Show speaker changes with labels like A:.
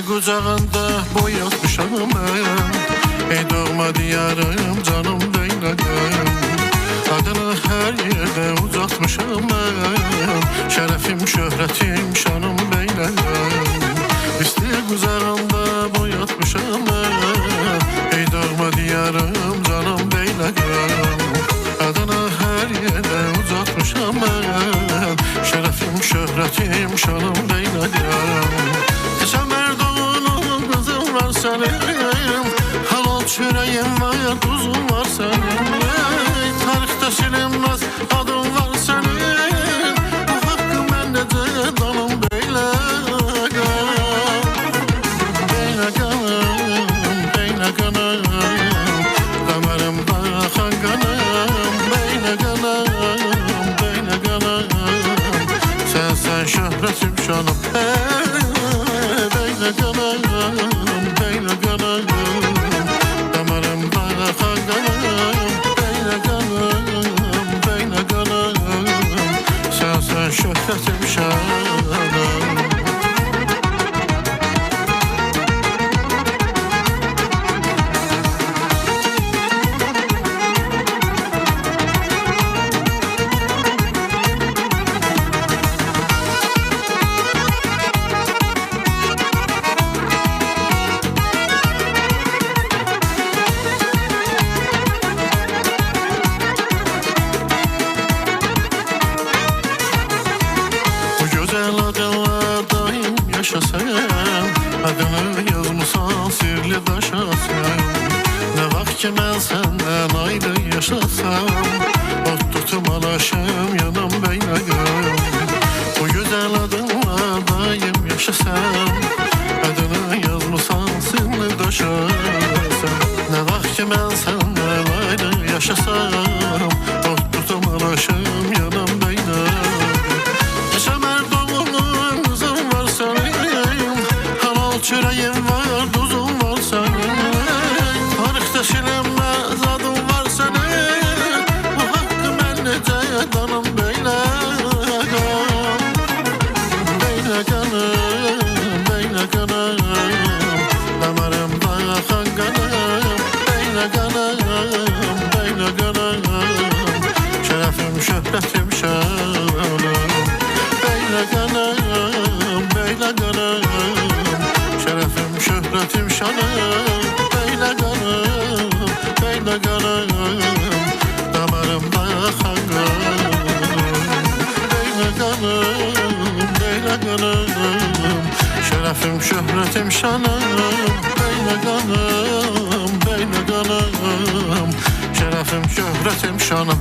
A: qucağında boyatmışam mən. Ey doğma diyarım canım Beylaqam, adını hər yerdə uzatmışam mən. Şərəfim, şöhrətim, şanım Beylaqam, isti qucağında boyatmışam mən. Ey doğma diyarım canım Beylaqam, adını hər yerdə uzatmışam mən. Şərəfim, şöhrətim, şanım Beylaqam. Səmərdoğunun qızım var sənin, halal çörəyim var, tuzum var sənin. Tarixdə silinməz adım var sənin, bu haqqı məndəcə danım Beylaqam. Beylaqam, Beylaqanam, damarımda axan qanım. Beylaqanam, Beylaqanam, sən şöhrətim, şanım. Beylaqanam, Beylaqanam, damarımda axan qanım. Beylaqanam, Beylaqanam, sən şöhrətim, şanım. Adını yazmışsan sirli daşa sen. Ne vaxt ki mən səndən ayrı yaşasam, ot tutum alaşım yanım Beylaqam. Bu güzel adınla daim yaşasam, adını yazmışsan sirli daşa sen. Ne vaxt ki mən səndən ayrı yaşasam, ot tutum alaşım yanım Beylaqam. Səmərdoğunun qızım var sənin, çörəyim var, tuzum var sənin. Tarixdə silinməz adım var sənin, bu haqqı mən necə danım Beylaqam. Beylaqanam, Beylaqanam, damarımda axan qanım. Beylaqanam, Beylaqanam, şərəfim, şöhrətim, şanım. Beylaqanam, Beylaqanam, şərəfim, şöhrətim, şanım. Beylaqanam, Beylaqanam, damarımda axan qanım. Beylaqanam, Beylaqanam, şərəfim, şöhrətim, şanım. Beylaqanam, Beylaqanam, şərəfim, şöhrətim, şanım.